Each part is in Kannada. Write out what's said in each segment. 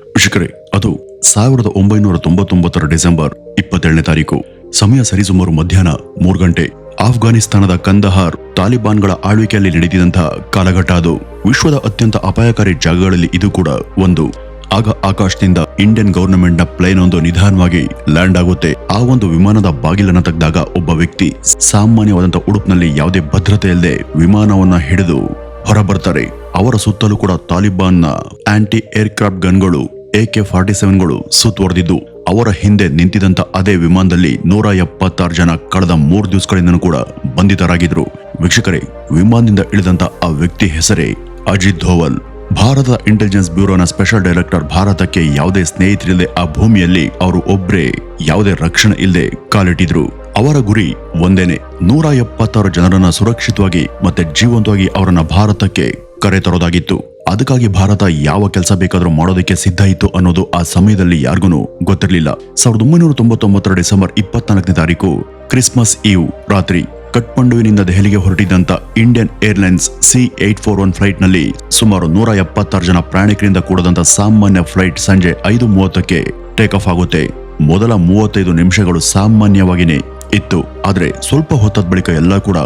ವೀಕ್ಷಕರೇ, ಅದು 1999 ಡಿಸೆಂಬರ್ 27ನೇ ತಾರೀಕು. ಸಮಯ ಸರಿಸುಮಾರು ಮಧ್ಯಾಹ್ನ 3 ಗಂಟೆ. ಆಫ್ಘಾನಿಸ್ತಾನದ ಕಂದಹಾರ್ ತಾಲಿಬಾನ್ಗಳ ಆಳ್ವಿಕೆಯಲ್ಲಿ ನಡೆದಿದ್ದಂತಹ ಕಾಲಘಟ್ಟ ಅದು. ವಿಶ್ವದ ಅತ್ಯಂತ ಅಪಾಯಕಾರಿ ಜಾಗಗಳಲ್ಲಿ ಇದು ಕೂಡ ಒಂದು. ಆಗ ಆಕಾಶದಿಂದ ಇಂಡಿಯನ್ ಗವರ್ನಮೆಂಟ್ ನ ಪ್ಲೇನ್ ಒಂದು ನಿಧಾನವಾಗಿ ಲ್ಯಾಂಡ್ ಆಗುತ್ತೆ. ಆ ಒಂದು ವಿಮಾನದ ಬಾಗಿಲನ್ನು ತೆಗೆದಾಗ ಒಬ್ಬ ವ್ಯಕ್ತಿ ಸಾಮಾನ್ಯವಾದಂತಹ ಉಡುಪಿನಲ್ಲಿ ಯಾವುದೇ ಭದ್ರತೆ ಇಲ್ಲದೆ ವಿಮಾನವನ್ನ ಹಿಡಿದು ಹೊರಬರ್ತಾರೆ. ಅವರ ಸುತ್ತಲೂ ಕೂಡ ತಾಲಿಬಾನ್ನ ಆಂಟಿ ಏರ್ಕ್ರಾಫ್ಟ್ ಗನ್ಗಳು AK-47ಗಳು ಸುತ್ತುವರೆದಿದ್ದು, ಅವರ ಹಿಂದೆ ನಿಂತಿದ್ದಂತ ಅದೇ ವಿಮಾನದಲ್ಲಿ 176 ಜನ ಕಳೆದ 3 ದಿವಸಗಳಿಂದನೂ ಕೂಡ ಬಂಧಿತರಾಗಿದ್ರು. ವೀಕ್ಷಕರೇ, ವಿಮಾನದಿಂದ ಇಳಿದಂತ ಆ ವ್ಯಕ್ತಿ ಹೆಸರೇ ಅಜಿತ್ ಧೋವಲ್. ಭಾರತದ ಇಂಟೆಲಿಜೆನ್ಸ್ ಬ್ಯೂರೋನ ಸ್ಪೆಷಲ್ ಡೈರೆಕ್ಟರ್. ಭಾರತಕ್ಕೆ ಯಾವುದೇ ಸ್ನೇಹಿತರಿಲ್ಲದೆ ಆ ಭೂಮಿಯಲ್ಲಿ ಅವರು ಒಬ್ರೇ ಯಾವುದೇ ರಕ್ಷಣೆ ಇಲ್ಲದೆ ಕಾಲಿಟ್ಟಿದ್ರು. ಅವರ ಗುರಿ ಒಂದೇನೆ, 176 ಜನರನ್ನ ಸುರಕ್ಷಿತವಾಗಿ ಮತ್ತೆ ಜೀವಂತವಾಗಿ ಅವರನ್ನ ಭಾರತಕ್ಕೆ ಕರೆ ತರೋದಾಗಿತ್ತು. ಅದಕ್ಕಾಗಿ ಭಾರತ ಯಾವ ಕೆಲಸ ಬೇಕಾದ್ರೂ ಮಾಡೋದಕ್ಕೆ ಸಿದ್ಧ ಇತ್ತು ಅನ್ನೋದು ಆ ಸಮಯದಲ್ಲಿ ಯಾರಿಗೂ ಗೊತ್ತಿರಲಿಲ್ಲ. 1999 ಡಿಸೆಂಬರ್ 24ನೇ ತಾರೀಕು ಕ್ರಿಸ್ಮಸ್ ಈವ್ ರಾತ್ರಿ ಕಠ್ಮಂಡುವಿನಿಂದ ದೆಹಲಿಗೆ ಹೊರಟಿದ್ದಂತ ಇಂಡಿಯನ್ ಏರ್ಲೈನ್ಸ್ C841 ಫ್ಲೈಟ್ ನಲ್ಲಿ ಸುಮಾರು 176 ಜನ ಪ್ರಯಾಣಿಕರಿಂದ ಕೂಡದಂತ ಸಾಮಾನ್ಯ ಫ್ಲೈಟ್ ಸಂಜೆ 5:30ಕ್ಕೆ ಟೇಕ್ ಆಫ್ ಆಗುತ್ತೆ. ಮೊದಲ 35 ನಿಮಿಷಗಳು ಸಾಮಾನ್ಯವಾಗಿನೇ ಇತ್ತು. ಆದ್ರೆ ಸ್ವಲ್ಪ ಹೊತ್ತಾದ ಬಳಿಕ ಎಲ್ಲ ಕೂಡ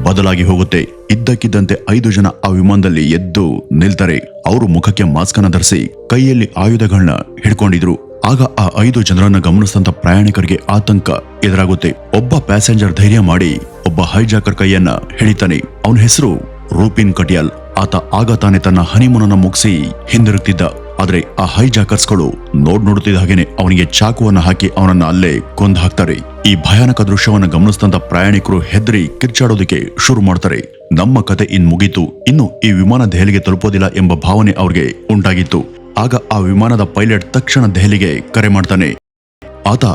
ಬದಲಾಗಿ ಹೋಗುತ್ತೆ. ಇದ್ದಕ್ಕಿದ್ದಂತೆ 5 ಜನ ಆ ವಿಮಾನದಲ್ಲಿ ಎದ್ದು ನಿಲ್ತಾರೆ. ಅವರು ಮುಖಕ್ಕೆ ಮಾಸ್ಕ್ ಅನ್ನ ಧರಿಸಿ ಕೈಯಲ್ಲಿ ಆಯುಧಗಳನ್ನ ಹಿಡ್ಕೊಂಡಿದ್ರು. ಆಗ ಆ 5 ಜನರನ್ನ ಗಮನಿಸಿದಂತ ಪ್ರಯಾಣಿಕರಿಗೆ ಆತಂಕ ಎದುರಾಗುತ್ತೆ. ಒಬ್ಬ ಪ್ಯಾಸೆಂಜರ್ ಧೈರ್ಯ ಮಾಡಿ ಒಬ್ಬ ಹೈಜಾಕರ್ ಕೈಯನ್ನ ಹಿಡಿತಾನೆ. ಅವನ ಹೆಸರು ರೂಪಿನ್ ಕಟಿಯಾಲ್. ಆತ ಆಗ ತಾನೆ ತನ್ನ ಹನಿಮೂನನ್ನ ಮುಗಿಸಿ ಹಿಂದಿರುಗ್ತಿದ್ದ. ಆದ್ರೆ ಆ ಹೈಜಾಕರ್ಸ್ಗಳು ನೋಡ್ತಿದ್ದ ಹಾಗೇನೆ ಅವನಿಗೆ ಚಾಕುವನ್ನ ಹಾಕಿ ಅವನನ್ನ ಅಲ್ಲೇ ಕೊಂದು ಹಾಕ್ತಾರೆ. ಈ ಭಯಾನಕ ದೃಶ್ಯವನ್ನ ಗಮನಿಸಿದಂತ ಪ್ರಯಾಣಿಕರು ಹೆದರಿ ಕಿರ್ಚಾಡೋದಕ್ಕೆ ಶುರು ಮಾಡ್ತಾರೆ. ನಮ್ಮ ಕತೆ ಮುಗೀತು, ಇನ್ನು ಈ ವಿಮಾನ ದೆಹಲಿಗೆ ತಲುಪೋದಿಲ್ಲ ಎಂಬ ಭಾವನೆ ಅವ್ರಿಗೆ ಉಂಟಾಗಿತ್ತು. ಆಗ ಆ ವಿಮಾನದ ಪೈಲಟ್ ತಕ್ಷಣ ದೆಹಲಿಗೆ ಕರೆ ಮಾಡ್ತಾನೆ. ಆತ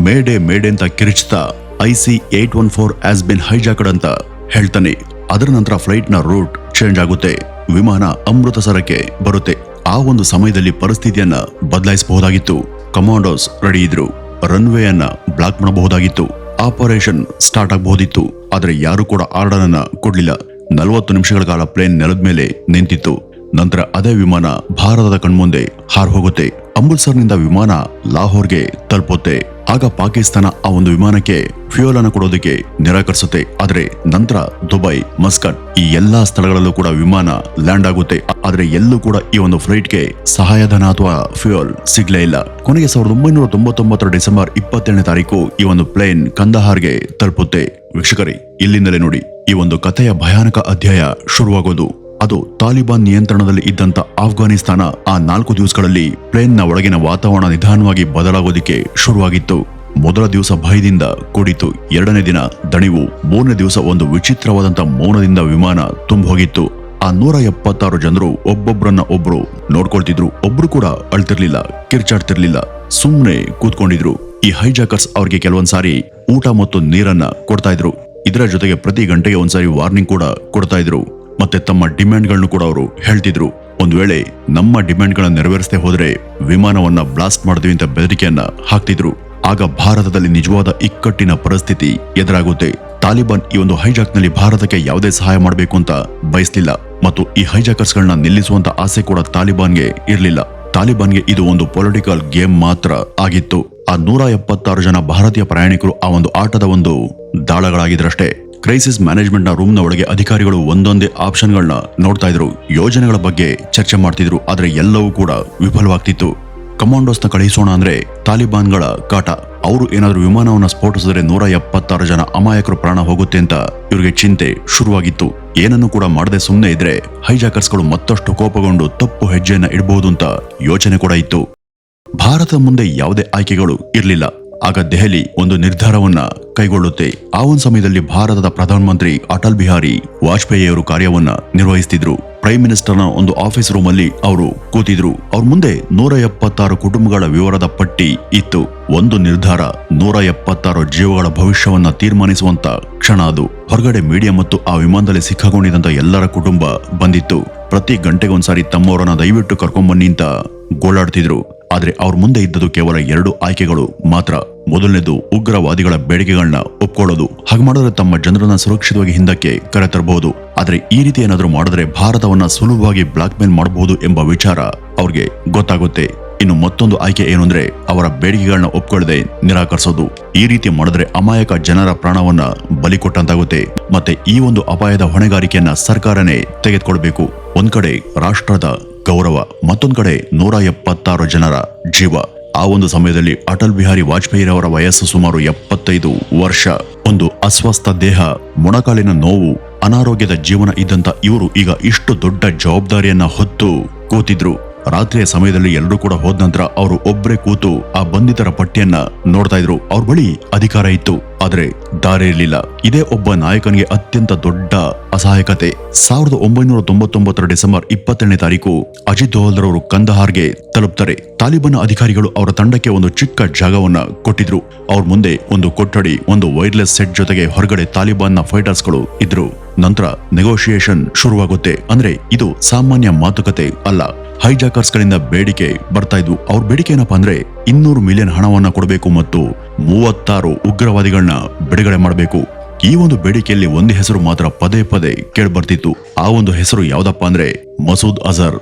ಮೇಡೆ ಅಂತ ಕಿರಿಚ್ತಾ IC-814 ಹ್ಯಾಸ್ ಬಿನ್ ಹೈಜಾಕಡ್ ಅಂತ ಹೇಳ್ತಾನೆ. ಅದರ ನಂತರ ಫ್ಲೈಟ್ ನ ರೂಟ್ ಚೇಂಜ್ ಆಗುತ್ತೆ. ವಿಮಾನ ಅಮೃತಸರಕ್ಕೆ ಬರುತ್ತೆ. ಆ ಒಂದು ಸಮಯದಲ್ಲಿ ಪರಿಸ್ಥಿತಿಯನ್ನ ಬದಲಾಯಿಸಬಹುದಾಗಿತ್ತು. ಕಮಾಂಡೋಸ್ ರೆಡಿ ಇದ್ರು. ರನ್ವೇ ಅನ್ನ ಬ್ಲಾಕ್ ಮಾಡಬಹುದಾಗಿತ್ತು. ಆಪರೇಷನ್ ಸ್ಟಾರ್ಟ್ ಆಗಬಹುದಿತ್ತು. ಆದ್ರೆ ಯಾರು ಕೂಡ ಆರ್ಡರ್ ಅನ್ನ ಕೊಡ್ಲಿಲ್ಲ. 40 ನಿಮಿಷಗಳ ಕಾಲ ಪ್ಲೇನ್ ನೆಲದ ಮೇಲೆ ನಿಂತಿತ್ತು. ನಂತರ ಅದೇ ವಿಮಾನ ಭಾರತದ ಕಣ್ಮುಂದೆ ಹಾರ್ ಹೋಗುತ್ತೆ. ಅಮೃತ್ಸರ್ನಿಂದ ವಿಮಾನ ಲಾಹೋರ್ಗೆ ತಲುಪುತ್ತೆ. ಆಗ ಪಾಕಿಸ್ತಾನ ಆ ಒಂದು ವಿಮಾನಕ್ಕೆ ಫ್ಯೂಯಲ್ ಅನ್ನು ಕೊಡೋದಕ್ಕೆ ನಿರಾಕರಿಸುತ್ತೆ. ಆದ್ರೆ ನಂತರ ದುಬೈ, ಮಸ್ಕಟ್ ಈ ಎಲ್ಲಾ ಸ್ಥಳಗಳಲ್ಲೂ ಕೂಡ ವಿಮಾನ ಲ್ಯಾಂಡ್ ಆಗುತ್ತೆ. ಆದ್ರೆ ಎಲ್ಲೂ ಕೂಡ ಈ ಒಂದು ಫ್ಲೈಟ್ಗೆ ಸಹಾಯಧನ ಅಥವಾ ಫ್ಯೂಯಲ್ ಸಿಗ್ಲೇ ಇಲ್ಲ. ಕೊನೆಗೆ 1999 ಡಿಸೆಂಬರ್ 27ನೇ ತಾರೀಕು ಈ ಒಂದು ಪ್ಲೇನ್ ಕಂದಹಾರ್ಗೆ ತಲುಪುತ್ತೆ. ವೀಕ್ಷಕರೇ, ಇಲ್ಲಿಂದಲೇ ನೋಡಿ ಈ ಒಂದು ಕಥೆಯ ಭಯಾನಕ ಅಧ್ಯಾಯ ಶುರುವಾಗೋದು. ಅದು ತಾಲಿಬಾನ್ ನಿಯಂತ್ರಣದಲ್ಲಿ ಇದ್ದಂತ ಆಫ್ಘಾನಿಸ್ತಾನ. ಆ 4 ದಿವಸಗಳಲ್ಲಿ ಪ್ಲೇನ್ ನ ಒಳಗಿನ ವಾತಾವರಣ ನಿಧಾನವಾಗಿ ಬದಲಾಗೋದಿಕ್ಕೆ ಶುರುವಾಗಿತ್ತು. ಮೊದಲ ದಿವಸ ಭಯದಿಂದ ಕೂಡಿತ್ತು. 2ನೇ ದಿನ ದಣಿವು. 3ನೇ ದಿವಸ ಒಂದು ವಿಚಿತ್ರವಾದಂತ ಮೌನದಿಂದ ವಿಮಾನ ತುಂಬ ಹೋಗಿತ್ತು. ಆ 176 ಜನರು ಒಬ್ಬೊಬ್ಬರನ್ನ ಒಬ್ರು ನೋಡ್ಕೊಳ್ತಿದ್ರು. ಒಬ್ರು ಕೂಡ ಅಳ್ತಿರ್ಲಿಲ್ಲ, ಕಿರ್ಚಾಡ್ತಿರ್ಲಿಲ್ಲ, ಸುಮ್ನೆ ಕೂತ್ಕೊಂಡಿದ್ರು. ಈ ಹೈಜಾಕರ್ಸ್ ಅವ್ರಿಗೆ ಕೆಲವೊಂದ್ಸಾರಿ ಊಟ ಮತ್ತು ನೀರನ್ನ ಕೊಡ್ತಾ ಇದ್ರು. ಇದರ ಜೊತೆಗೆ ಪ್ರತಿ ಗಂಟೆಗೆ ಒಂದ್ಸಾರಿ ವಾರ್ನಿಂಗ್ ಕೂಡ ಕೊಡ್ತಾ ಇದ್ರು. ಮತ್ತೆ ತಮ್ಮ ಡಿಮ್ಯಾಂಡ್ಗಳನ್ನು ಕೂಡ ಅವರು ಹೇಳ್ತಿದ್ರು. ಒಂದ್ ವೇಳೆ ನಮ್ಮ ಡಿಮ್ಯಾಂಡ್ಗಳನ್ನ ನೆರವೇರಿಸದೆ ಹೋದ್ರೆ ವಿಮಾನವನ್ನ ಬ್ಲಾಸ್ಟ್ ಮಾಡಿದ್ವಿ ಅಂತ ಬೆದರಿಕೆಯನ್ನ ಹಾಕ್ತಿದ್ರು. ಆಗ ಭಾರತದಲ್ಲಿ ನಿಜವಾದ ಇಕ್ಕಟ್ಟಿನ ಪರಿಸ್ಥಿತಿ ಎದುರಾಗುತ್ತೆ. ತಾಲಿಬಾನ್ ಈ ಒಂದು ಹೈಜಾಕ್ ನಲ್ಲಿ ಭಾರತಕ್ಕೆ ಯಾವುದೇ ಸಹಾಯ ಮಾಡಬೇಕು ಅಂತ ಬಯಸಲಿಲ್ಲ. ಮತ್ತು ಈ ಹೈಜಾಕರ್ಸ್ ಗಳನ್ನ ನಿಲ್ಲಿಸುವಂತ ಆಸೆ ಕೂಡ ತಾಲಿಬಾನ್ಗೆ ಇರಲಿಲ್ಲ. ತಾಲಿಬಾನ್ಗೆ ಇದು ಒಂದು ಪೊಲಿಟಿಕಲ್ ಗೇಮ್ ಮಾತ್ರ ಆಗಿತ್ತು. ಆ 176 ಜನ ಭಾರತೀಯ ಪ್ರಯಾಣಿಕರು ಆ ಒಂದು ಆಟದ ಒಂದು ದಾಳಗಳಾಗಿದ್ರಷ್ಟೇ. ಕ್ರೈಸಿಸ್ ಮ್ಯಾನೇಜ್ಮೆಂಟ್ ನ ರೂಮ್ ನ ಒಳಗೆ ಅಧಿಕಾರಿಗಳು ಒಂದೊಂದೇ ಆಪ್ಷನ್ಗಳನ್ನ ನೋಡ್ತಾ ಇದ್ರು. ಯೋಜನೆಗಳ ಬಗ್ಗೆ ಚರ್ಚೆ ಮಾಡ್ತಿದ್ರು. ಆದ್ರೆ ಎಲ್ಲವೂ ಕೂಡ ವಿಫಲವಾಗ್ತಿತ್ತು. ಕಮಾಂಡೋಸ್ ನ ಕಳುಹಿಸೋಣ ಅಂದ್ರೆ ತಾಲಿಬಾನ್ಗಳ ಕಾಟ. ಅವರು ಏನಾದ್ರೂ ವಿಮಾನವನ್ನ ಸ್ಫೋಟಿಸಿದ್ರೆ 176 ಜನ ಅಮಾಯಕರು ಪ್ರಾಣ ಹೋಗುತ್ತೆ ಅಂತ ಇವ್ರಿಗೆ ಚಿಂತೆ ಶುರುವಾಗಿತ್ತು. ಏನನ್ನು ಕೂಡ ಮಾಡದೆ ಸುಮ್ಮನೆ ಇದ್ರೆ ಹೈಜಾಕರ್ಸ್ಗಳು ಮತ್ತಷ್ಟು ಕೋಪಗೊಂಡು ತಪ್ಪು ಹೆಜ್ಜೆಯನ್ನ ಇಡಬಹುದು ಅಂತ ಯೋಚನೆ ಕೂಡ ಇತ್ತು. ಭಾರತ ಮುಂದೆ ಯಾವುದೇ ಆಯ್ಕೆಗಳು ಇರಲಿಲ್ಲ. ಆಗ ದೆಹಲಿ ಒಂದು ನಿರ್ಧಾರವನ್ನ ಕೈಗೊಳ್ಳುತ್ತೆ. ಆ ಒಂದು ಸಮಯದಲ್ಲಿ ಭಾರತದ ಪ್ರಧಾನಮಂತ್ರಿ ಅಟಲ್ ಬಿಹಾರಿ ವಾಜಪೇಯಿ ಅವರು ಕಾರ್ಯವನ್ನ ನಿರ್ವಹಿಸುತ್ತಿದ್ರು. ಪ್ರೈಮ್ ಮಿನಿಸ್ಟರ್ನ ಒಂದು ಆಫೀಸ್ ರೂಮ್ ಅಲ್ಲಿ ಅವರು ಕೂತಿದ್ರು. ಅವ್ರ ಮುಂದೆ 176 ಕುಟುಂಬಗಳ ವಿವರದ ಪಟ್ಟಿ ಇತ್ತು. ಒಂದು ನಿರ್ಧಾರ, 176 ಜೀವಗಳ ಭವಿಷ್ಯವನ್ನ ತೀರ್ಮಾನಿಸುವಂತ ಕ್ಷಣ ಅದು. ಹೊರಗಡೆ ಮೀಡಿಯಾ ಮತ್ತು ಆ ವಿಮಾನದಲ್ಲಿ ಸಿಕ್ಕಾಕೊಂಡಿದ್ದಂತ ಎಲ್ಲರ ಕುಟುಂಬ ಬಂದಿತ್ತು. ಪ್ರತಿ ಗಂಟೆಗೊಂದ್ಸಾರಿ ತಮ್ಮವರನ್ನ ದಯವಿಟ್ಟು ಕರ್ಕೊಂಡ್ಬನ್ನಿ ಅಂತ ಗೋಳಾಡ್ತಿದ್ರು. ಆದ್ರೆ ಅವ್ರ ಮುಂದೆ ಇದ್ದದ್ದು ಕೇವಲ 2 ಆಯ್ಕೆಗಳು ಮಾತ್ರ. ಮೊದಲನೇದು ಉಗ್ರವಾದಿಗಳ ಬೇಡಿಕೆಗಳನ್ನ ಒಪ್ಕೊಳ್ಳೋದು. ಹಾಗೆ ಮಾಡಿದ್ರೆ ತಮ್ಮ ಜನರನ್ನ ಸುರಕ್ಷಿತವಾಗಿ ಹಿಂದಕ್ಕೆ ಕರೆತರಬಹುದು. ಆದ್ರೆ ಈ ರೀತಿ ಏನಾದ್ರೂ ಮಾಡಿದ್ರೆ ಭಾರತವನ್ನ ಸುಲಭವಾಗಿ ಬ್ಲಾಕ್ ಮೇಲ್ ಮಾಡಬಹುದು ಎಂಬ ವಿಚಾರ ಅವ್ರಿಗೆ ಗೊತ್ತಾಗುತ್ತೆ. ಇನ್ನು ಮತ್ತೊಂದು ಆಯ್ಕೆ ಏನು ಅಂದ್ರೆ ಅವರ ಬೇಡಿಕೆಗಳನ್ನ ಒಪ್ಕೊಳ್ಳದೆ ನಿರಾಕರಿಸೋದು. ಈ ರೀತಿ ಮಾಡಿದ್ರೆ ಅಮಾಯಕ ಜನರ ಪ್ರಾಣವನ್ನ ಬಲಿ ಕೊಟ್ಟಂತಾಗುತ್ತೆ. ಮತ್ತೆ ಈ ಒಂದು ಅಪಾಯದ ಹೊಣೆಗಾರಿಕೆಯನ್ನ ಸರ್ಕಾರನೇ ತೆಗೆದುಕೊಳ್ಬೇಕು. ಒಂದ್ ಕಡೆ ರಾಷ್ಟ್ರದ ಗೌರವ, ಮತ್ತೊಂದ್ ಕಡೆ 176 ಜನರ ಜೀವ. ಆ ಒಂದು ಸಮಯದಲ್ಲಿ ಅಟಲ್ ಬಿಹಾರಿ ವಾಜಪೇಯಿರವರ ವಯಸ್ಸು ಸುಮಾರು 75 ವರ್ಷ. ಒಂದು ಅಸ್ವಸ್ಥ ದೇಹ, ಮೊಣಕಾಲಿನ ನೋವು, ಅನಾರೋಗ್ಯದ ಜೀವನ ಇದ್ದಂತ ಇವರು ಈಗ ಇಷ್ಟು ದೊಡ್ಡ ಜವಾಬ್ದಾರಿಯನ್ನ ಹೊತ್ತು ಕೂತಿದ್ರು. ರಾತ್ರಿಯ ಸಮಯದಲ್ಲಿ ಎಲ್ಲರೂ ಕೂಡ ಹೋದ ನಂತರ ಅವರು ಒಬ್ಬರೇ ಕೂತು ಆ ಬಂಧಿತರ ಪಟ್ಟಿಯನ್ನ ನೋಡ್ತಾ ಇದ್ರು. ಅವ್ರ ಬಳಿ ಅಧಿಕಾರ ಇತ್ತು, ಆದ್ರೆ ದಾರಿ ಇರಲಿಲ್ಲ. ಇದೇ ಒಬ್ಬ ನಾಯಕನಿಗೆ ಅತ್ಯಂತ ದೊಡ್ಡ ಅಸಹಾಯಕತೆ. 1999 ಡಿಸೆಂಬರ್ 22ನೇ ತಾರೀಕು ಅಜಿತ್ ದೋವಲ್ ರವರು ಕಂದಹಾರ್ಗೆ ತಲುಪ್ತಾರೆ. ತಾಲಿಬಾನ್ ಅಧಿಕಾರಿಗಳು ಅವರ ತಂಡಕ್ಕೆ ಒಂದು ಚಿಕ್ಕ ಜಾಗವನ್ನ ಕೊಟ್ಟಿದ್ರು. ಅವ್ರ ಮುಂದೆ ಒಂದು ಕೊಠಡಿ, ಒಂದು ವೈರ್ಲೆಸ್ ಸೆಟ್ ಜೊತೆಗೆ ಹೊರಗಡೆ ತಾಲಿಬಾನ್ನ ಫೈಟರ್ಸ್ಗಳು ಇದ್ರು. ನಂತರ ನೆಗೋಷಿಯೇಷನ್ ಶುರುವಾಗುತ್ತೆ. ಅಂದ್ರೆ ಇದು ಸಾಮಾನ್ಯ ಮಾತುಕತೆ ಅಲ್ಲ. ಹೈಜಾಕರ್ಸ್ ಗಳಿಂದ ಬೇಡಿಕೆ ಬರ್ತಾ ಇದ್ವು. ಅವ್ರ ಬೇಡಿಕೆ ಏನಪ್ಪಾ ಅಂದ್ರೆ 200 ಮಿಲಿಯನ್ ಹಣವನ್ನ ಕೊಡಬೇಕು ಮತ್ತು 36 ಉಗ್ರವಾದಿಗಳನ್ನ ಬಿಡುಗಡೆ ಮಾಡಬೇಕು. ಈ ಒಂದು ಬೇಡಿಕೆಯಲ್ಲಿ ಒಂದು ಹೆಸರು ಮಾತ್ರ ಪದೇ ಪದೇ ಕೇಳ್ಬರ್ತಿತ್ತು. ಆ ಒಂದು ಹೆಸರು ಯಾವ್ದಪ್ಪ ಅಂದ್ರೆ ಮಸೂದ್ ಅಜರ್.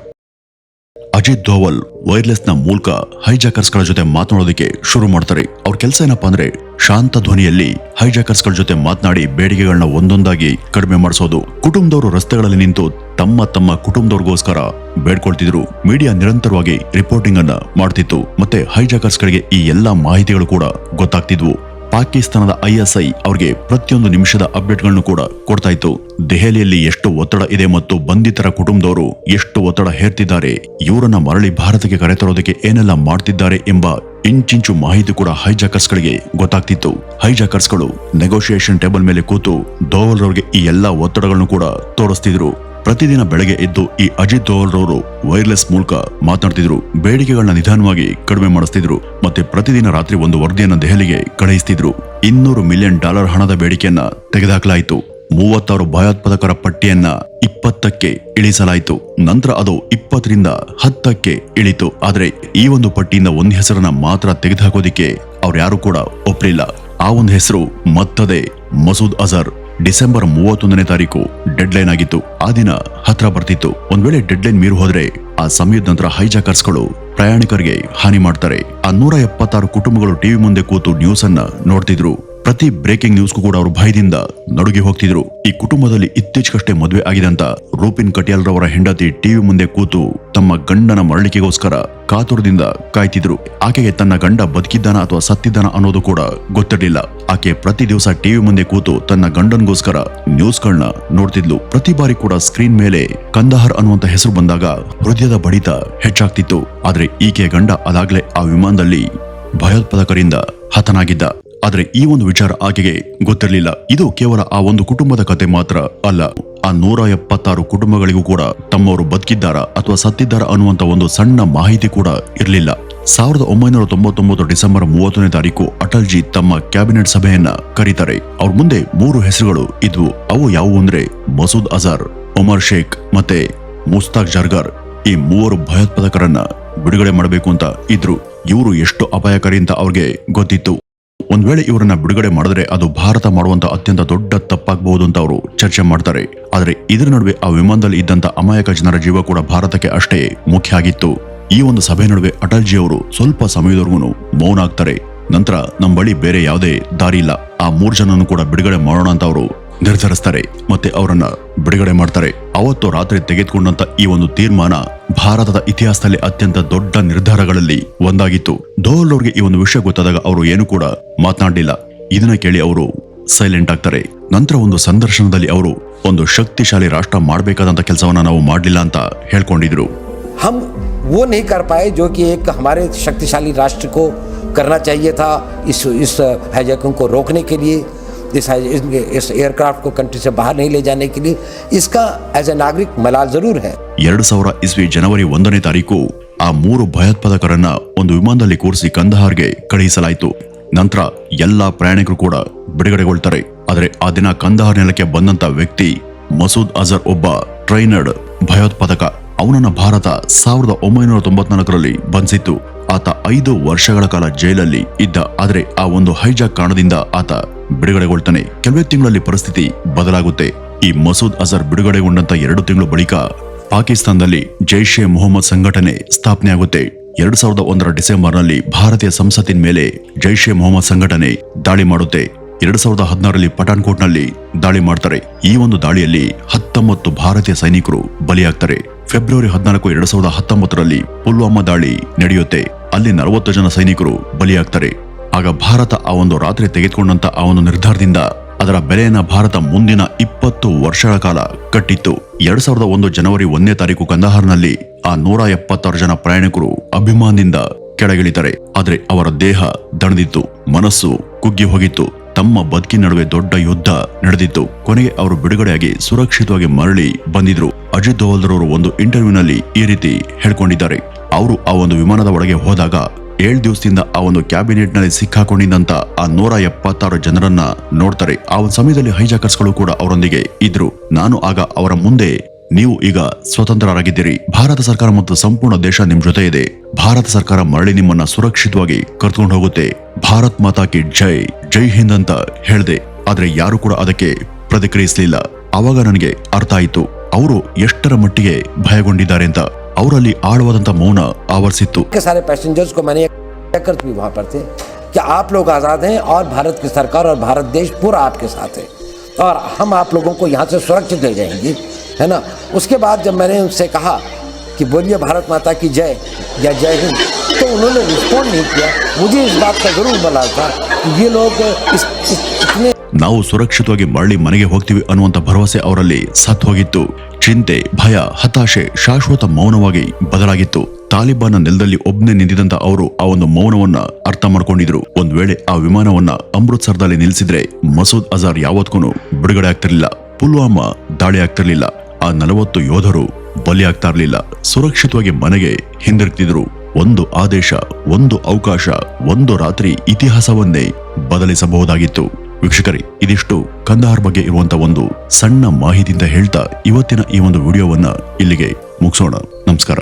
ಅಜಿತ್ ದೋವಲ್ ವೈರ್ಲೆಸ್ ನ ಮೂಲಕ ಹೈಜಾಕರ್ಸ್ ಗಳ ಜೊತೆ ಮಾತನಾಡೋದಕ್ಕೆ ಶುರು ಮಾಡ್ತಾರೆ. ಅವ್ರ ಕೆಲಸ ಏನಪ್ಪಾ ಅಂದ್ರೆ ಶಾಂತ ಧ್ವನಿಯಲ್ಲಿ ಹೈಜಾಕರ್ಸ್ ಗಳ ಜೊತೆ ಮಾತನಾಡಿ ಬೇಡಿಕೆಗಳನ್ನ ಒಂದೊಂದಾಗಿ ಕಡಿಮೆ ಮಾಡಿಸೋದು. ಕುಟುಂಬದವರು ರಸ್ತೆಗಳಲ್ಲಿ ನಿಂತು ತಮ್ಮ ತಮ್ಮ ಕುಟುಂಬದವ್ರಿಗೋಸ್ಕರ ಬೇಡ್ಕೊಳ್ತಿದ್ರು. ಮೀಡಿಯಾ ನಿರಂತರವಾಗಿ ರಿಪೋರ್ಟಿಂಗ್ ಅನ್ನ ಮಾಡ್ತಿತ್ತು. ಮತ್ತೆ ಹೈಜಾಕರ್ಸ್ ಗಳಿಗೆ ಈ ಎಲ್ಲಾ ಮಾಹಿತಿಗಳು ಕೂಡ ಗೊತ್ತಾಗ್ತಿದ್ವು. ಪಾಕಿಸ್ತಾನದ ISI ಅವ್ರಿಗೆ ಪ್ರತಿಯೊಂದು ನಿಮಿಷದ ಅಪ್ಡೇಟ್ಗಳನ್ನು ಕೂಡ ಕೊಡ್ತಾ ಇತ್ತು. ದೆಹಲಿಯಲ್ಲಿ ಎಷ್ಟು ಒತ್ತಡ ಇದೆ ಮತ್ತು ಬಂಧಿತರ ಕುಟುಂಬದವರು ಎಷ್ಟು ಒತ್ತಡ ಹೇರ್ತಿದ್ದಾರೆ, ಇವರನ್ನ ಮರಳಿ ಭಾರತಕ್ಕೆ ಕರೆತರೋದಕ್ಕೆ ಏನೆಲ್ಲ ಮಾಡ್ತಿದ್ದಾರೆ ಎಂಬ ಇಂಚಿಂಚು ಮಾಹಿತಿ ಕೂಡ ಹೈಜಾಕರ್ಸ್ ಗಳಿಗೆ ಗೊತ್ತಾಗ್ತಿತ್ತು. ಹೈಜಾಕರ್ಸ್ ಗಳು ನೆಗೋಷಿಯೇಷನ್ ಟೇಬಲ್ ಮೇಲೆ ಕೂತು ದೋವಲ್ ರವರಿಗೆ ಈ ಎಲ್ಲಾ ಒತ್ತಡಗಳನ್ನು ಕೂಡ ತೋರಿಸ್ತಿದ್ರು. ಪ್ರತಿದಿನ ಬೆಳಗ್ಗೆ ಎದ್ದು ಈ ಅಜಿತ್ ದೋವಲ್ ರವರು ವೈರ್ಲೆಸ್ ಮೂಲಕ ಮಾತನಾಡ್ತಿದ್ರು. ಬೇಡಿಕೆಗಳನ್ನ ನಿಧಾನವಾಗಿ ಕಡಿಮೆ ಮಾಡಿಸ್ತಿದ್ರು. ಮತ್ತೆ ಪ್ರತಿದಿನ ರಾತ್ರಿ ಒಂದು ವರದಿಯನ್ನ ದೆಹಲಿಗೆ ಕಳುಹಿಸ್ತಿದ್ರು. $200 ಮಿಲಿಯನ್ ಹಣದ ಬೇಡಿಕೆಯನ್ನ ತೆಗೆದುಹಾಕಲಾಯಿತು. 36 ಭಯೋತ್ಪಾದಕರ ಪಟ್ಟಿಯನ್ನ 20ಕ್ಕೆ ಇಳಿಸಲಾಯಿತು. ನಂತರ ಅದು 20ರಿಂದ 10ಕ್ಕೆ ಇಳಿತು. ಆದ್ರೆ ಈ ಒಂದು ಪಟ್ಟಿಯಿಂದ ಒಂದು ಹೆಸರನ್ನ ಮಾತ್ರ ತೆಗೆದುಹಾಕೋದಿಕ್ಕೆ ಅವ್ರು ಯಾರು ಕೂಡ ಒಪ್ಪಲಿಲ್ಲ. ಆ ಒಂದು ಹೆಸರು ಮತ್ತದೇ ಮಸೂದ್ ಅಜರ್. ಡಿಸೆಂಬರ್ 31ನೇ ತಾರೀಕು ಡೆಡ್ ಲೈನ್ ಆಗಿತ್ತು. ಆ ದಿನ ಹತ್ರ ಬರ್ತಿತ್ತು. ಒಂದ್ ವೇಳೆ ಡೆಡ್ ಲೈನ್ ಮೀರಿ ಹೋದ್ರೆ ಆ ಸಮಯದ ನಂತರ ಹೈಜಾಕರ್ಸ್ ಗಳು ಪ್ರಯಾಣಿಕರಿಗೆ ಹಾನಿ ಮಾಡ್ತಾರೆ. ಆ 176 ಕುಟುಂಬಗಳು ಟಿವಿ ಮುಂದೆ ಕೂತು ನ್ಯೂಸ್ ಅನ್ನ ನೋಡ್ತಿದ್ರು. ಪ್ರತಿ ಬ್ರೇಕಿಂಗ್ ನ್ಯೂಸ್ಗೂ ಕೂಡ ಅವರು ಭಯದಿಂದ ನಡುಗಿ ಹೋಗ್ತಿದ್ರು. ಈ ಕುಟುಂಬದಲ್ಲಿ ಇತ್ತೀಚೆಗಷ್ಟೇ ಮದುವೆ ಆಗಿದಂತ ರೂಪಿನ್ ಕಟಿಯಾಲ್ ರವರ ಹೆಂಡತಿ ಟಿವಿ ಮುಂದೆ ಕೂತು ತಮ್ಮ ಗಂಡನ ಮರಳಿಕೆಗೋಸ್ಕರ ಕಾತುರದಿಂದ ಕಾಯ್ತಿದ್ರು. ಆಕೆಗೆ ತನ್ನ ಗಂಡ ಬದುಕಿದ್ದಾನ ಅಥವಾ ಸತ್ತಿದ್ದಾನ ಅನ್ನೋದು ಕೂಡ ಗೊತ್ತಿರಲಿಲ್ಲ. ಆಕೆ ಪ್ರತಿ ದಿವಸ ಟಿವಿ ಮುಂದೆ ಕೂತು ತನ್ನ ಗಂಡನ್ಗೋಸ್ಕರ ನ್ಯೂಸ್ಗಳನ್ನ ನೋಡ್ತಿದ್ಲು. ಪ್ರತಿ ಬಾರಿ ಕೂಡ ಸ್ಕ್ರೀನ್ ಮೇಲೆ ಕಂದಹಾರ್ ಅನ್ನುವಂತ ಹೆಸರು ಬಂದಾಗ ಹೃದಯದ ಬಡಿತ ಹೆಚ್ಚಾಗ್ತಿತ್ತು. ಆದ್ರೆ ಈಕೆ ಗಂಡ ಅದಾಗ್ಲೇ ಆ ವಿಮಾನದಲ್ಲಿ ಭಯೋತ್ಪಾದಕರಿಂದ ಹತನಾಗಿದ್ದ. ಆದ್ರೆ ಈ ಒಂದು ವಿಚಾರ ಆಕೆಗೆ ಗೊತ್ತಿರಲಿಲ್ಲ. ಇದು ಕೇವಲ ಆ ಒಂದು ಕುಟುಂಬದ ಕತೆ ಮಾತ್ರ ಅಲ್ಲ. ಆ 176 ಕುಟುಂಬಗಳಿಗೂ ಕೂಡ ತಮ್ಮವರು ಬದುಕಿದ್ದಾರಾ ಅಥವಾ ಸತ್ತಿದ್ದಾರಾ ಅನ್ನುವಂತ ಒಂದು ಸಣ್ಣ ಮಾಹಿತಿ ಕೂಡ ಇರಲಿಲ್ಲ. 1999 ಡಿಸೆಂಬರ್ 30ನೇ ತಾರೀಕು ಅಟಲ್ ಜಿ ತಮ್ಮ ಕ್ಯಾಬಿನೆಟ್ ಸಭೆಯನ್ನ ಕರೀತಾರೆ. ಅವ್ರ ಮುಂದೆ 3 ಹೆಸರುಗಳು ಇದ್ವು. ಅವು ಯಾವುವು ಅಂದ್ರೆ ಮಸೂದ್ ಅಜರ್, ಒಮರ್ ಶೇಖ್ ಮತ್ತೆ ಮುಸ್ತಾಕ್ ಜರ್ಗರ್. ಈ 3 ಭಯೋತ್ಪಾದಕರನ್ನ ಬಿಡುಗಡೆ ಮಾಡಬೇಕು ಅಂತ ಇದ್ರು. ಇವರು ಎಷ್ಟು ಅಪಾಯಕಾರಿ ಅಂತ ಅವ್ರಿಗೆ ಗೊತ್ತಿತ್ತು. ಒಂದ್ ವೇಳೆ ಇವರನ್ನ ಬಿಡುಗಡೆ ಮಾಡಿದ್ರೆ ಅದು ಭಾರತ ಮಾಡುವಂತ ಅತ್ಯಂತ ದೊಡ್ಡ ತಪ್ಪಾಗಬಹುದು ಅಂತ ಅವರು ಚರ್ಚೆ ಮಾಡ್ತಾರೆ. ಆದ್ರೆ ಇದರ ನಡುವೆ ಆ ವಿಮಾನದಲ್ಲಿ ಇದ್ದಂತ ಅಮಾಯಕ ಜನರ ಜೀವ ಕೂಡ ಭಾರತಕ್ಕೆ ಅಷ್ಟೇ ಮುಖ್ಯ ಆಗಿತ್ತು. ಈ ಒಂದು ಸಭೆ ನಡುವೆ ಅಟಲ್ ಜಿ ಅವರು ಸ್ವಲ್ಪ ಸಮಯದವರೆಗೂ ಮೌನ ಆಗ್ತಾರೆ. ನಂತರ ನಮ್ಮ ಬಳಿ ಬೇರೆ ಯಾವುದೇ ದಾರಿ ಇಲ್ಲ, ಆ 3 ಜನನ್ನು ಕೂಡ ಬಿಡುಗಡೆ ಮಾಡೋಣ ಅಂತ ಅವರು ನಿರ್ಧರಿಸ್ತಾರೆ. ಮತ್ತೆ ಅವರನ್ನ ಬಿಡುಗಡೆ ಮಾಡ್ತಾರೆ. ಅವತ್ತು ರಾತ್ರಿ ತೆಗೆದುಕೊಂಡಂತ ಈ ಒಂದು ತೀರ್ಮಾನ ಭಾರತದ ಇತಿಹಾಸದಲ್ಲಿ ಅತ್ಯಂತ ದೊಡ್ಡ ನಿರ್ಧಾರಗಳಲ್ಲಿ ಒಂದಾಗಿತ್ತು. ದೋವಲ್ ಅವ್ರಿಗೆ ಈ ಒಂದು ವಿಷಯ ಗೊತ್ತಾದಾಗ ಅವರು ಏನು ಕೂಡ ಮಾತನಾಡಲಿಲ್ಲ. ಇದನ್ನ ಕೇಳಿ ಅವರು ಸೈಲೆಂಟ್ ಆಗ್ತಾರೆ. ನಂತರ ಒಂದು ಸಂದರ್ಶನದಲ್ಲಿ ಅವರು ಒಂದು ಶಕ್ತಿಶಾಲಿ ರಾಷ್ಟ್ರ ಮಾಡಬೇಕಾದಂತ ಕೆಲಸವನ್ನ ನಾವು ಮಾಡಲಿಲ್ಲ ಅಂತ ಹೇಳ್ಕೊಂಡಿದ್ರು. हम वो नहीं कर पाए जो कि एक हमारे शक्तिशाली राष्ट्र को करना चाहिए था, इस हाईजैकिंग को रोकने के लिए, इस एयरक्राफ्ट को कंट्री से बाहर नहीं ले जाने के लिए. इसका एज ए नागरिक मलाल जरूर है. 2000 ಇಸ್ವಿ ಜನವರಿ 1ನೇ ತಾರೀಕು ಆ 3 ಭಯೋತ್ಪಾದಕರನ್ನ ಒಂದು ವಿಮಾನದಲ್ಲಿ ಕೂರಿಸಿ ಕಂದಹಾರ್ಗೆ ಕಳುಹಿಸಲಾಯಿತು. ನಂತರ ಎಲ್ಲಾ ಪ್ರಯಾಣಿಕರು ಕೂಡ ಬಿಡುಗಡೆಗೊಳ್ತಾರೆ. ಆದ್ರೆ ಆ ದಿನ ಕಂದಹಾರ್ ನೆಲಕ್ಕೆ ಬಂದಂತ ವ್ಯಕ್ತಿ ಮಸೂದ್ ಅಜರ್ ಒಬ್ಬ ಟ್ರೈನರ್ಡ್ ಭಯೋತ್ಪಾದಕ. ಅವನನ್ನ ಭಾರತ 1994ರಲ್ಲಿ ಬಂಧಿಸಿತ್ತು. ಆತ 5 ವರ್ಷಗಳ ಕಾಲ ಜೈಲಲ್ಲಿ ಇದ್ದ. ಆದ್ರೆ ಆ ಒಂದು ಹೈಜಾಕ್ ಕಾರಣದಿಂದ ಆತ ಬಿಡುಗಡೆಗೊಳ್ತಾನೆ. ಕೆಲವೇ ತಿಂಗಳಲ್ಲಿ ಪರಿಸ್ಥಿತಿ ಬದಲಾಗುತ್ತೆ. ಈ ಮಸೂದ್ ಅಜರ್ ಬಿಡುಗಡೆಗೊಂಡಂತ 2 ತಿಂಗಳು ಬಳಿಕ ಪಾಕಿಸ್ತಾನದಲ್ಲಿ ಜೈಷ್ ಎ ಮೊಹಮ್ಮದ್ ಸಂಘಟನೆ ಸ್ಥಾಪನೆ ಆಗುತ್ತೆ. 2001 ಡಿಸೆಂಬರ್ನಲ್ಲಿ ಭಾರತೀಯ ಸಂಸತ್ತಿನ ಮೇಲೆ ಜೈಷ್ ಎ ಮೊಹಮ್ಮದ್ ಸಂಘಟನೆ ದಾಳಿ ಮಾಡುತ್ತೆ. 2016ರಲ್ಲಿ ಪಠಾನ್ಕೋಟ್ನಲ್ಲಿ ದಾಳಿ ಮಾಡ್ತಾರೆ. ಈ ಒಂದು ದಾಳಿಯಲ್ಲಿ 19 ಭಾರತೀಯ ಸೈನಿಕರು ಬಲಿಯಾಗ್ತಾರೆ. ಫೆಬ್ರವರಿ 14, 2019ರಲ್ಲಿ ಪುಲ್ವಾಮಾ ದಾಳಿ ನಡೆಯುತ್ತೆ. ಅಲ್ಲಿ 40 ಜನ ಸೈನಿಕರು ಬಲಿಯಾಗ್ತಾರೆ. ಆಗ ಭಾರತ ಆ ಒಂದು ರಾತ್ರಿ ತೆಗೆದುಕೊಂಡಂತ ಆ ಒಂದು ನಿರ್ಧಾರದಿಂದ ಅದರ ಬೆಲೆಯನ್ನ ಭಾರತ ಮುಂದಿನ 20 ವರ್ಷಗಳ ಕಾಲ ಕಟ್ಟಿತ್ತು. 2001 ಜನವರಿ 1ನೇ ತಾರೀಕು ಕಂದಹಾರ್ನಲ್ಲಿ ಆ 176 ಜನ ಪ್ರಯಾಣಿಕರು ಅಭಿಮಾನದಿಂದ ಕೆಳಗಿಳಿತಾರೆ. ಆದ್ರೆ ಅವರ ದೇಹ ದಣದಿತ್ತು, ಮನಸ್ಸು ಕುಗ್ಗಿ ಹೋಗಿತ್ತು. ತಮ್ಮ ಬದುಕಿನ ನಡುವೆ ದೊಡ್ಡ ಯುದ್ಧ ನಡೆದಿತ್ತು. ಕೊನೆಗೆ ಅವರು ಬಿಡುಗಡೆಯಾಗಿ ಸುರಕ್ಷಿತವಾಗಿ ಮರಳಿ ಬಂದಿದ್ರು. ಅಜಿತ್ ದೋವಲ್ದರ್ ಅವರು ಒಂದು ಇಂಟರ್ವ್ಯೂನಲ್ಲಿ ಈ ರೀತಿ ಹೇಳ್ಕೊಂಡಿದ್ದಾರೆ. ಅವರು ಆ ಒಂದು ವಿಮಾನದ ಒಳಗೆ ಹೋದಾಗ 7 ದಿವಸದಿಂದ ಆ ಒಂದು ಕ್ಯಾಬಿನೆಟ್ ನಲ್ಲಿ ಸಿಕ್ಕಾಕೊಂಡಿದ್ದಂತ ಆ 176 ಜನರನ್ನ ನೋಡ್ತಾರೆ. ಆ ಒಂದು ಸಮಯದಲ್ಲಿ ಹೈಜಾಕರ್ಸ್ಗಳು ಕೂಡ ಅವರೊಂದಿಗೆ ಇದ್ರು. ನಾನು ಆಗ ಅವರ ಮುಂದೆ, ನೀವು ಈಗ ಸ್ವತಂತ್ರರಾಗಿದ್ದೀರಿ, ಭಾರತ ಸರ್ಕಾರ ಮತ್ತು ಸಂಪೂರ್ಣ ದೇಶ ನಿಮ್ ಜೊತೆ ಇದೆ, ಭಾರತ ಸರ್ಕಾರ ಮರಳಿ ನಿಮ್ಮನ್ನ ಸುರಕ್ಷಿತವಾಗಿ ಕರ್ಕೊಂಡು ಹೋಗುತ್ತೆ, ಭಾರತ್ ಮಾತಾ ಕಿ ಜೈ, ಜೈ ಹಿಂದ್ ಅಂತ ಹೇಳ್ದೆ. ಆದ್ರೆ ಯಾರು ಕೂಡ ಅದಕ್ಕೆ ಪ್ರತಿಕ್ರಿಯಿಸಲಿಲ್ಲ. ಆವಾಗ ನನಗೆ ಅರ್ಥ ಆಯ್ತು ಅವರು ಎಷ್ಟರ ಮಟ್ಟಿಗೆ ಭಯಗೊಂಡಿದ್ದಾರೆ ಅಂತ. ಅವರಲ್ಲಿ ಆಳವಾದಂತ ಮೌನ ಆವರಿಸಿತ್ತು. सारे पैसेंजर्स को मैंने भी वहां पर थे कि आप लोग आजाद हैं और भारत की सरकार और भारत देश पूरा आपके साथ है और हम आप लोगों को यहाँ से सुरक्षित ले जाएंगे, है ना। उसके बाद जब मैंने उनसे कहा कि बोलिए भारत माता की जय या जय हिंद, तो उन्होंने रिस्पॉन्ड नहीं किया। मुझे इस बात का जरूर मलाल था कि ये लोग इतने ನಾವು ಸುರಕ್ಷಿತವಾಗಿ ಮರಳಿ ಮನೆಗೆ ಹೋಗ್ತೀವಿ ಅನ್ನುವಂತ ಭರವಸೆ ಅವರಲ್ಲಿ ಸತ್ ಹೋಗಿತ್ತು. ಚಿಂತೆ, ಭಯ, ಹತಾಶೆ ಶಾಶ್ವತ ಮೌನವಾಗಿ ಬದಲಾಗಿತ್ತು. ತಾಲಿಬಾನ್ನ ನೆಲದಲ್ಲಿ ಒಬ್ಬನೇ ನಿಂತಿದ್ದಂತ ಅವರು ಆ ಒಂದು ಮೌನವನ್ನ ಅರ್ಥ ಮಾಡ್ಕೊಂಡಿದ್ರು. ಒಂದ್ ವೇಳೆ ಆ ವಿಮಾನವನ್ನ ಅಮೃತ್ಸರದಲ್ಲಿ ನಿಲ್ಲಿಸಿದ್ರೆ ಮಸೂದ್ ಅಜಾರ್ ಯಾವತ್ಗೂ ಬಿಡುಗಡೆ ಆಗ್ತಿರ್ಲಿಲ್ಲ, ಪುಲ್ವಾಮಾ ದಾಳಿ ಆಗ್ತಿರ್ಲಿಲ್ಲ, ಆ 40 ಯೋಧರು ಬಲಿ ಆಗ್ತಾ ಇರ್ಲಿಲ್ಲ, ಸುರಕ್ಷಿತವಾಗಿ ಮನೆಗೆ ಹಿಂದಿರುಗ್ತಿದ್ರು. ಒಂದು ಆದೇಶ, ಒಂದು ಅವಕಾಶ, ಒಂದು ರಾತ್ರಿ ಇತಿಹಾಸವನ್ನೇ ಬದಲಿಸಬಹುದಾಗಿತ್ತು. ವೀಕ್ಷಕರೇ, ಇದಿಷ್ಟು ಕಂದಹಾರ್ ಬಗ್ಗೆ ಇರುವಂತ ಒಂದು ಸಣ್ಣ ಮಾಹಿತಿಯಿಂದ ಹೇಳ್ತಾ ಇವತ್ತಿನ ಈ ಒಂದು ವಿಡಿಯೋವನ್ನ ಇಲ್ಲಿಗೆ ಮುಗಿಸೋಣ. ನಮಸ್ಕಾರ.